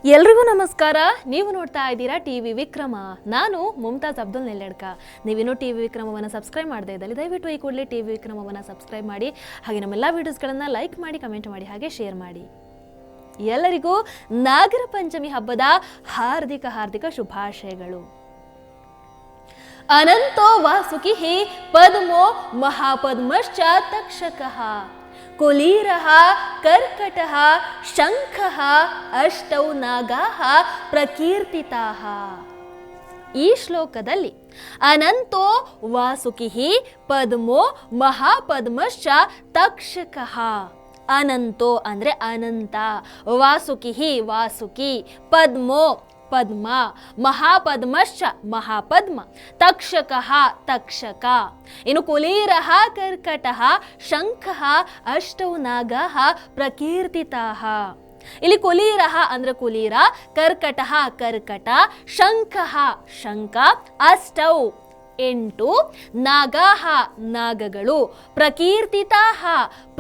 ಎಲ್ರಿಗೂ ನಮಸ್ಕಾರ. ನೀವು ನೋಡ್ತಾ ಇದ್ದೀರಾ ಟಿವಿ ವಿಕ್ರಮ. ನಾನು ಮುಮ್ತಾಜ್ ಅಬ್ದುಲ್ ನೆಲ್ಲೆಡ್ಕ. ನೀವಿನ್ನೂ ಟಿವಿ ವಿಕ್ರಮವನ್ನು ಸಬ್ಸ್ಕ್ರೈಬ್ ಮಾಡದೇ ಇದ್ದಲ್ಲಿ ದಯವಿಟ್ಟು ಈ ಕೂಡಲೇ ಟಿವಿ ವಿಕ್ರಮವನ್ನು ಸಬ್ಸ್ಕ್ರೈಬ್ ಮಾಡಿ, ಹಾಗೆ ನಮ್ಮೆಲ್ಲ ವಿಡಿಯೋಸ್ಗಳನ್ನು ಲೈಕ್ ಮಾಡಿ, ಕಮೆಂಟ್ ಮಾಡಿ, ಹಾಗೆ ಶೇರ್ ಮಾಡಿ. ಎಲ್ಲರಿಗೂ ನಾಗರ ಪಂಚಮಿ ಹಬ್ಬದ ಹಾರ್ದಿಕ ಶುಭಾಶಯಗಳು. ಅನಂತೋ ವಾಸುಕಿಃ ಪದ್ಮೋ ಮಹಾಪದ್ಮಶ್ಚ ತಕ್ಷಕಃ ಕುಲೀರಃ ಕರ್ಕಟಃ ಶಂಖಃ ಅಷ್ಟೌ ನಾಗಾಃ ಪ್ರಕೀರ್ತಿತಾಃ. ಈ ಶ್ಲೋಕದಲ್ಲಿ ಅನಂತೋ ವಾಸುಕಿಃ ಪದ್ಮೋ ಮಹಾಪದ್ಮಶ್ಚ ತಕ್ಷಕಃ. ಅನಂತೋ ಅಂದ್ರೆ ಅನಂತ, ವಾಸುಕಿಃ ವಾಸುಕಿ, ಪದ್ಮೋ ಪದ್ಮ, ಮಹಾಪದ್ಮಶ್ಚ ಮಹಾಪದ್ಮ, ತಕ್ಷಕಃ ತಕ್ಷಕ, ಇನ್ನು ಕುಲೀರಃ ಕರ್ಕಟಃ ಶಂಖಃ ಅಷ್ಟೌ ನಾಗಾಃ ಪ್ರಕೀರ್ತಿತಾಃ. ಇಲ್ಲಿ ಕುಲೀರಃ ಅಂದ್ರೆ ಕುಲೀರ, ಕರ್ಕಟಃ ಕರ್ಕಟ, ಶಂಖಃ ಶಂಖ, ಅಷ್ಟೌ 8, ನಾಗಾಃ ನಾಗಗಳು, ಪ್ರಕೀರ್ತಿತಾಃ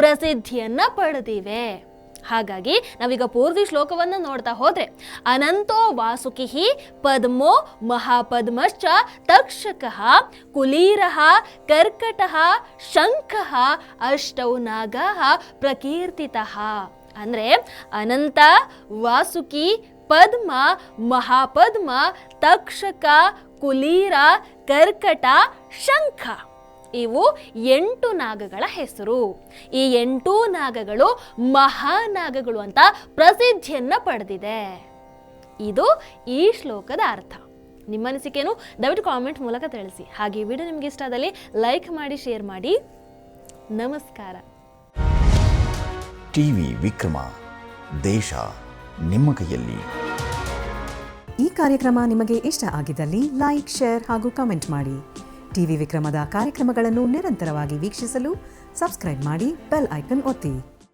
ಪ್ರಸಿದ್ಧಿಯನ್ನ ಪಡೆದಿವೆ. ಹಾಗಾಗಿ ನಾವೀಗ ಪೂರ್ತಿ ಶ್ಲೋಕವನ್ನು ನೋಡ್ತಾ ಹೋದ್ರೆ, ಅನಂತೋ ವಾಸುಕಿಃ ಪದ್ಮೋ ಮಹಾಪದ್ಮಶ್ಚ ತಕ್ಷಕಃ ಕುಲೀರಃ ಕರ್ಕಟಃ ಶಂಖಃ ಅಷ್ಟೌ ನಾಗಾಃ ಪ್ರಕೀರ್ತಿತಃ. ಅಂದ್ರೆ ಅನಂತ, ವಾಸುಕಿ, ಪದ್ಮ, ಮಹಾಪದ್ಮ, ತಕ್ಷಕ, ಕುಲೀರ, ಕರ್ಕಟ, ಶಂಖ, ಇವು 8 ನಾಗಗಳ ಹೆಸರು. ಈ 8 ನಾಗಗಳು ಮಹಾನಾಗಗಳು ಅಂತ ಪ್ರಸಿದ್ಧಿಯನ್ನ ಪಡೆದಿದೆ. ಇದು ಈ ಶ್ಲೋಕದ ಅರ್ಥ. ನಿಮ್ಮ ಅನಿಸಿಕೆಯನ್ನು ದಯವಿಟ್ಟು ಕಾಮೆಂಟ್ ಮೂಲಕ ತಿಳಿಸಿ. ಹಾಗೆ ಈ ವಿಡಿಯೋ ನಿಮ್ಗೆ ಇಷ್ಟ ಆದಲ್ಲಿ ಲೈಕ್ ಮಾಡಿ, ಶೇರ್ ಮಾಡಿ. ನಮಸ್ಕಾರ. ಟಿವಿ ವಿಕ್ರಮ, ದೇಶ ನಿಮ್ಮ ಕೈಯಲ್ಲಿ. ಈ ಕಾರ್ಯಕ್ರಮ ನಿಮಗೆ ಇಷ್ಟ ಆಗಿದ್ದಲ್ಲಿ ಲೈಕ್, ಶೇರ್ ಹಾಗೂ ಕಮೆಂಟ್ ಮಾಡಿ. ಟಿವಿ ವಿಕ್ರಮದ ಕಾರ್ಯಕ್ರಮಗಳನ್ನು ನಿರಂತರವಾಗಿ ವೀಕ್ಷಿಸಲು ಸಬ್ಸ್ಕ್ರೈಬ್ ಮಾಡಿ, ಬೆಲ್ ಐಕನ್ ಒತ್ತಿ.